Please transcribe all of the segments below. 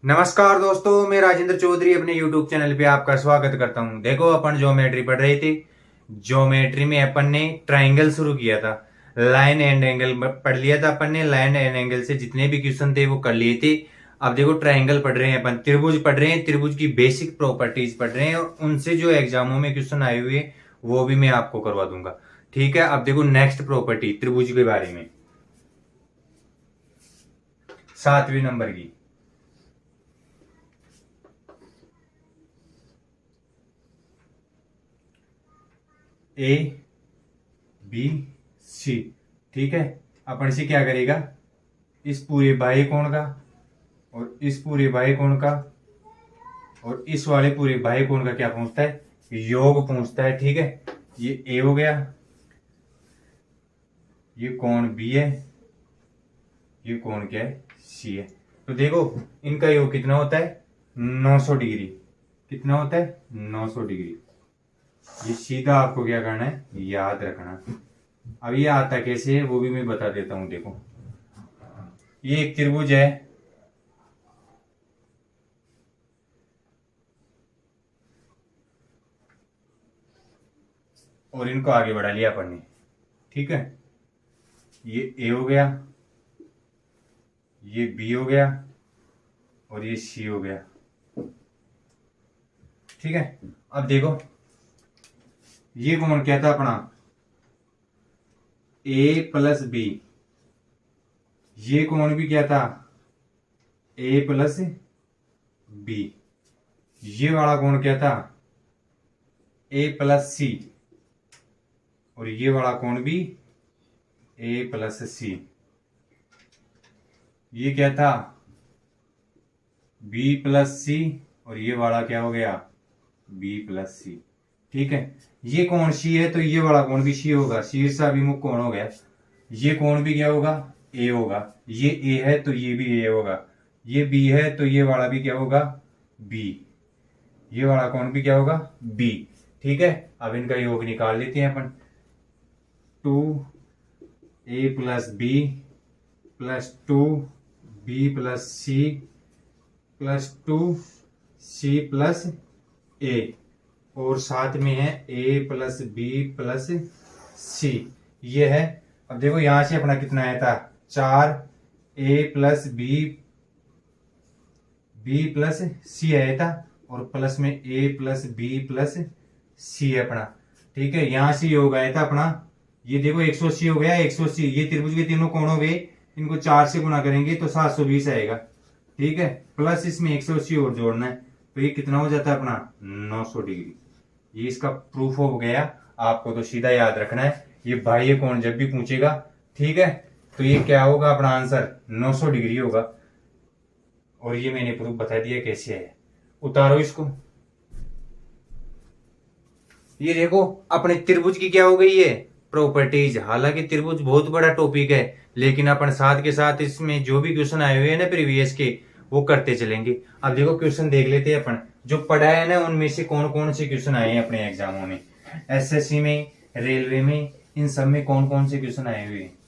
नमस्कार दोस्तों, मैं राजेंद्र चौधरी अपने YouTube चैनल पे आपका स्वागत करता हूं। देखो, अपन ज्योमेट्री पढ़ रहे थे। ज्योमेट्री में अपन ने ट्रायंगल शुरू किया था। लाइन एंड एंगल पढ़ लिया था अपन ने। लाइन एंड एंगल से जितने भी क्वेश्चन थे वो कर लिए थे। अब देखो, ट्रायंगल पढ़ रहे हैं अपन, त्रिभुज पढ़ रहे हैं, त्रिभुज की बेसिक प्रॉपर्टीज पढ़ रहे हैं और उनसे जो एग्जामों में क्वेश्चन आए हुए वो भी मैं आपको करवा दूंगा। ठीक है, अब देखो नेक्स्ट प्रॉपर्टी त्रिभुज के बारे में, 7वें नंबर की। A B C. ठीक है, अपन इसे क्या करेगा, इस पूरे बाह्य कोण का और इस पूरे बाह्य कोण का और इस वाले पूरे बाह्य कोण का क्या पूछता है, योग पूछता है। ठीक है, ये ए हो गया, ये कोण बी है, ये कोण क्या है, सी है। तो देखो, इनका योग कितना होता है, 900 डिग्री। कितना होता है, 900 डिग्री। ये सीधा आपको क्या करना है, याद रखना। अब ये आता कैसे है वो भी मैं बता देता हूं। देखो, ये एक त्रिभुज है, और इनको आगे बढ़ा लिया अपन ने। ठीक है, ये ए हो गया, ये बी हो गया और ये सी हो गया। ठीक है, अब देखो, ये कोण क्या था अपना, ए प्लस बी। ये कोण भी क्या था, ए प्लस बी। ये वाला कोण क्या था, ए प्लस सी। और ये वाला कोण भी ए प्लस सी। ये क्या था, बी प्लस सी। और ये वाला क्या हो गया, बी प्लस सी। ठीक है, ये कोण सी है तो ये वाला कोण भी सी होगा, शीर्षाभिमुख कोण हो गया। ये कोण भी क्या होगा, ए होगा। ये ए है तो ये भी ए होगा। ये बी है तो ये वाला भी क्या होगा, बी। ये वाला कोण भी क्या होगा, बी। ठीक है, अब इनका योग निकाल लेते हैं अपन। 2 A plus B plus 2 B plus C plus 2 C plus A, और साथ में है A plus B plus C. ये है। अब देखो, यहां से अपना कितना आया था, 4 ए प्लस बी प्लस सी आया था, और प्लस में ए प्लस बी प्लस सी है अपना। ठीक है, यहां से योग आया था अपना, ये देखो 180 हो गया, 180। ये त्रिभुज के तीनों कोण हो गए, इनको 4 से गुना करेंगे तो 720 आएगा। ठीक है, प्लस इसमें 180 और जोड़ना है, तो ये कितना हो जाता है अपना, 900 डिग्री। ये इसका प्रूफ हो गया। आपको तो सीधा याद रखना है, ये बाह्य कोण जब भी पूछेगा, ठीक है, तो ये क्या होगा, अपना आंसर 900 डिग्री होगा। और ये मैंने प्रूफ बता दिया कैसे है। उतारो इसको। ये देखो, अपने त्रिभुज की क्या हो गई है, प्रॉपर्टीज। हालांकि त्रिभुज बहुत बड़ा टॉपिक है, लेकिन अपन साथ के साथ इसमें जो भी क्वेश्चन आए हुए हैं ना प्रीवियस के, वो करते चलेंगे। अब देखो, क्वेश्चन देख लेते हैं अपन जो पढ़ा है ना, उनमें से कौन कौन से क्वेश्चन आए हैं अपने एग्जामों में, एसएससी में, रेलवे में, इन सब में कौन कौन से क्वेश्चन आए हुए हैं।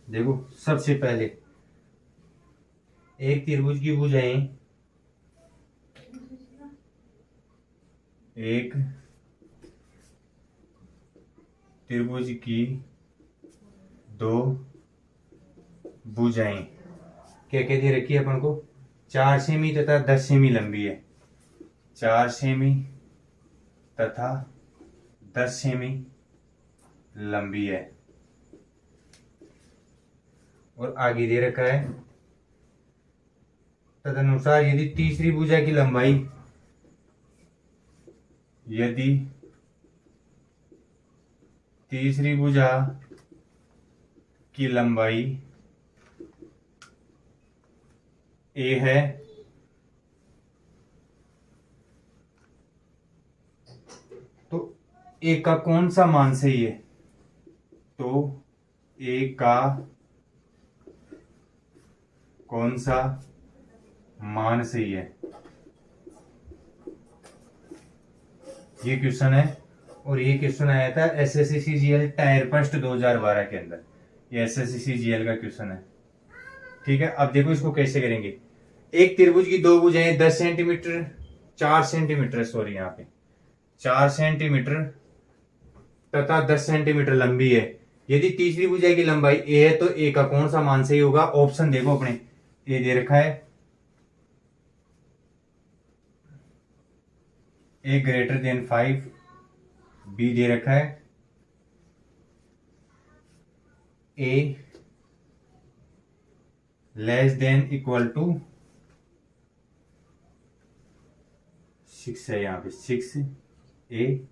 देखो, सबसे पहले एक त्रिभुज की भुजाएं, एक त्रिभुज की 2 भुजाएं क्या क्या दे रखी है अपन को, 4 सेमी तथा 10 सेमी लंबी है। 4 सेमी तथा 10 सेमी लंबी है। और आगे दे रखा है, तदनुसार यदि तीसरी भुजा की लंबाई, यदि तीसरी भुजा की लंबाई ए है, तो ए का कौन सा मान सही है, तो ए का कौन सा मान सही है, ये क्वेश्चन है। और ये क्वेश्चन आया था SSC-CGL टायर फर्स्ट 2012 के अंदर। ये SSC-CGL का क्वेश्चन है। ठीक है, अब देखो इसको कैसे करेंगे। एक त्रिभुज की दो भुजाएं 10 सेंटीमीटर 4 सेंटीमीटर सॉरी यहाँ पे 4 सेंटीमीटर तथा 10 सेंटीमीटर लंबी है। यदि तीसरी भुजा की लंबाई ए है तो ए का कौन सा मान सही होगा। ऑप्शन देखो अपने, ए दे रखा है ए ग्रेटर देन 5, बी दे रखा है ए लेस देन इक्वल टू 6 है, यहाँ पे 6 ए,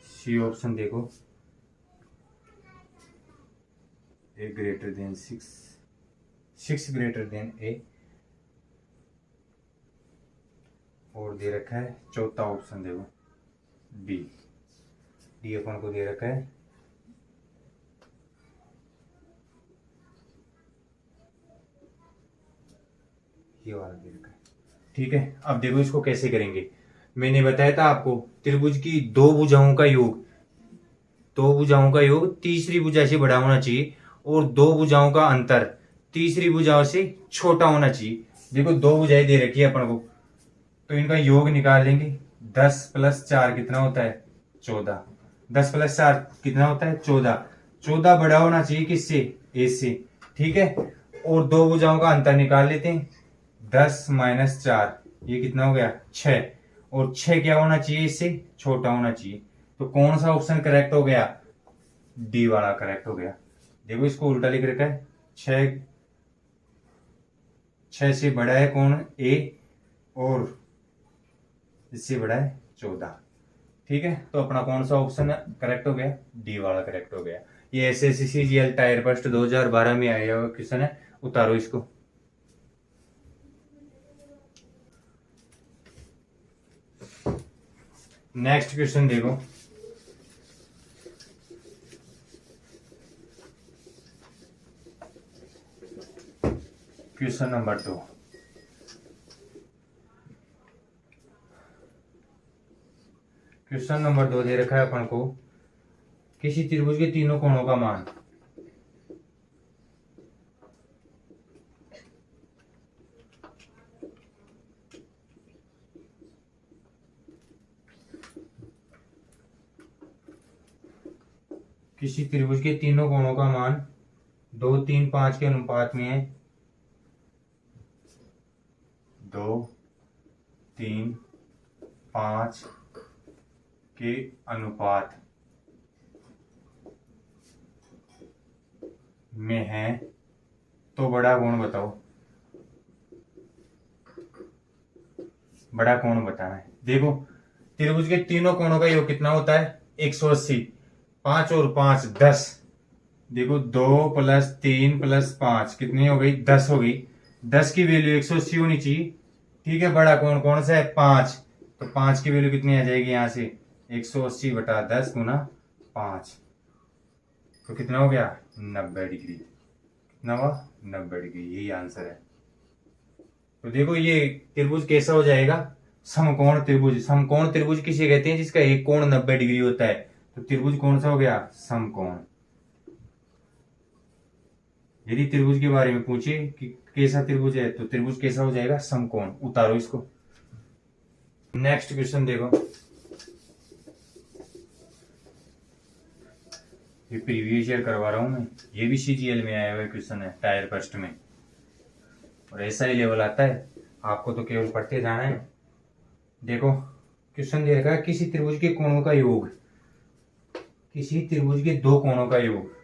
सी ऑप्शन देखो ए ग्रेटर देन 6 ग्रेटर देन ए, और दे रखा है चौथा ऑप्शन देखो डी अपन को दे रखा है ये वाला दे रखा है। ठीक है, अब देखो इसको कैसे करेंगे। मैंने बताया था आपको त्रिभुज की दो भुजाओं का योग तीसरी भुजा से बड़ा होना चाहिए और दो भुजाओं का अंतर तीसरी भुजाओं से छोटा होना चाहिए। देखो दो भुजाएं दे रखी है अपन को, तो इनका योग निकाल लेंगे। 10 + 4 कितना होता है 14। 10 + 4 कितना होता है 14। 14 बड़ा होना चाहिए किससे, ए से। ठीक है, और दो भुजाओं का अंतर निकाल लेते हैं। 10 - 4 ये कितना हो गया 6, और 6 क्या होना चाहिए इससे छोटा होना चाहिए। तो कौन सा ऑप्शन करेक्ट हो गया, डी वाला करेक्ट हो गया। देखो इसको उल्टा लिख रखा है, 6 से बड़ा है कौन ए, और इससे बड़ा है 14। ठीक है, तो अपना कौन सा ऑप्शन करेक्ट हो गया, डी वाला करेक्ट हो गया। ये SSC-CGL टायर फर्स्ट 2012 में आया हुआ क्वेश्चन है, उतारो इसको। नेक्स्ट क्वेश्चन देखो, क्वेश्चन नंबर 2। क्वेश्चन नंबर 2 दे रखा है अपन को, किसी त्रिभुज के तीनों कोणों का मान किसी त्रिभुज के तीनों कोणों का मान 2, 3, 5 के अनुपात में है। 2, 3, 5 के अनुपात में है, तो बड़ा कोण बताओ। बड़ा कोण बताना है। देखो त्रिभुज के तीनों कोणों का योग कितना होता है 180। 5 और 5 10। देखो 2 + 3 + 5 कितनी हो गई 10 हो गई। 10 की वैल्यू 180 होनी चाहिए। ठीक है, बड़ा कोण कौन सा है 5, तो 5 की वैल्यू कितनी आ जाएगी यहाँ से 180/10 × 5, तो कितना हो गया 90 डिग्री। कितना हुआ 90 डिग्री, यही आंसर है। तो देखो ये त्रिभुज कैसा हो जाएगा, समकोण त्रिभुज। समकोण त्रिभुज किसे कहते हैं, जिसका एक कोण 90 डिग्री होता है। तो त्रिभुज कौन सा हो गया समकोण। यदि त्रिभुज के बारे में पूछे कि कैसा त्रिभुज है, तो त्रिभुज कैसा हो जाएगा समकोण। उतारो इसको। नेक्स्ट क्वेश्चन देखो, ये प्रीवियस ईयर करवा रहा हूं मैं, ये भी CGL में आया हुआ क्वेश्चन है टायर फर्स्ट में, और ऐसा ही लेवल आता है, आपको तो केवल पढ़ते जाना है। देखो क्वेश्चन दे रखा है, किसी त्रिभुज के कोणों का योग, किसी त्रिभुज के दो कोणों का योग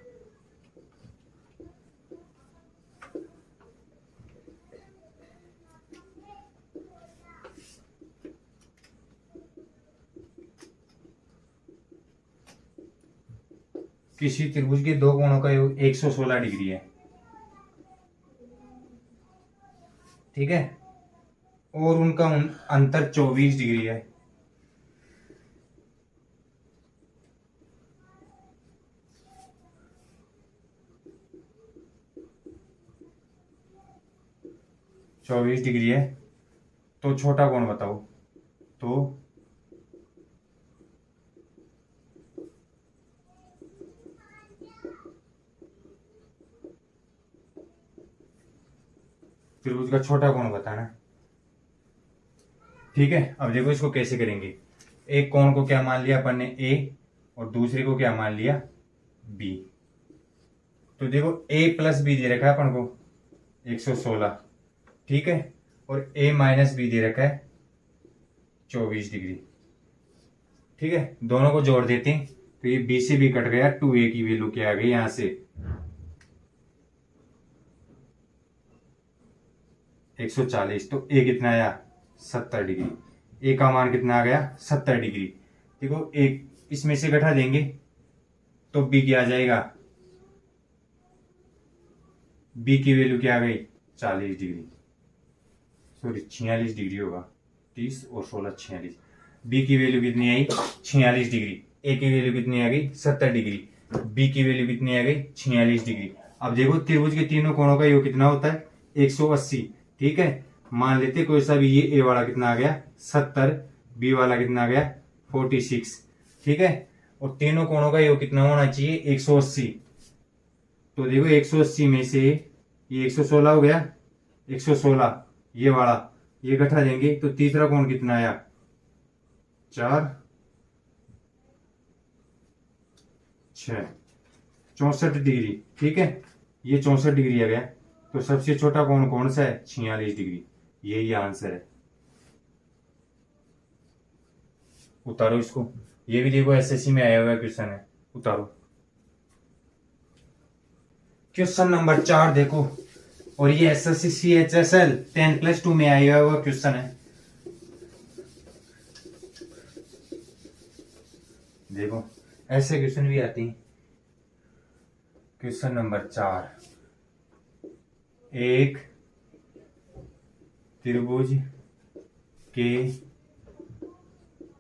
किसी त्रिभुज के दो कोणों का योग 116 डिग्री है। ठीक है, और उनका अंतर 24 डिग्री है। चौबीस डिग्री है, तो छोटा कोण बताओ। तो त्रिभुज का छोटा कोण बताना। ठीक है, अब देखो इसको कैसे करेंगे। एक कोण को क्या मान लिया अपन ने ए, और दूसरे को क्या मान लिया बी। तो देखो a प्लस बी दे रखा है अपन को 116, ठीक है, और a माइनस बी दे रखा है 24 डिग्री। ठीक है, दोनों को जोड़ देते हैं तो ये b से भी कट गया, 2a की वैल्यू क्या आ गई यहां से 140। तो a कितना आया 70 डिग्री। a का मान कितना आ गया 70 डिग्री। देखो एक इसमें से घटा देंगे तो b क्या आ जाएगा, b की वैल्यू क्या आ गई 40 डिग्री, सॉरी 46 डिग्री होगा, 30 और 16 46। b की वैल्यू कितनी आई 46 डिग्री। a की वैल्यू कितनी आ गई 70 डिग्री। b की वैल्यू कितनी आ गई 46 डिग्री। अब देखो त्रिभुज के तीनों कोणों का योग कितना होता है 180। ठीक है, मान लेते कोई सा भी, ये a वाला कितना आ गया 70, b वाला कितना आ गया 46। ठीक है, और तीनों कोणों का योग कितना होना चाहिए 180। तो देखो 180 में से ये 116 हो गया, 116 ये वाला, ये घटा देंगे तो तीसरा कोण कितना आया 4 6 64 डिग्री। ठीक है, ये 64 डिग्री आ गया। तो सबसे छोटा कोण कौन सा है 46 डिग्री। यही आंसर है। उतारो इसको, ये भी देखो एसएससी में आया हुआ क्वेश्चन है, उतारो। क्वेश्चन नंबर 4 देखो, और ये एसएससी CHSL 10+2 में आया हुआ क्वेश्चन है। देखो ऐसे क्वेश्चन भी आते हैं। क्वेश्चन नंबर 4, एक त्रिभुज के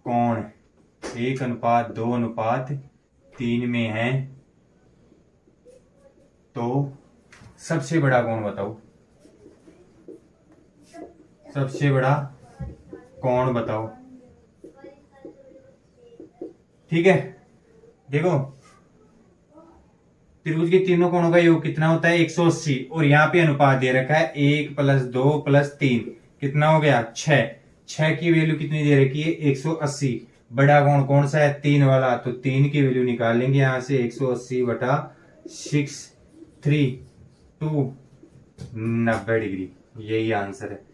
कोण 1:2:3 में है, तो सबसे बड़ा कोण बताओ। सबसे बड़ा कोण बताओ। ठीक है, देखो त्रिभुज के तीनों कोणों का योग कितना होता है 180, और यहाँ पे अनुपात दे रखा है 1 + 2 + 3, कितना हो गया 6। 6 की वैल्यू कितनी दे रखी है 180। बड़ा कोण कौन सा है 3 वाला, तो 3 की वैल्यू निकाल लेंगे यहां से 180/6 3 2 90 डिग्री। यही आंसर है।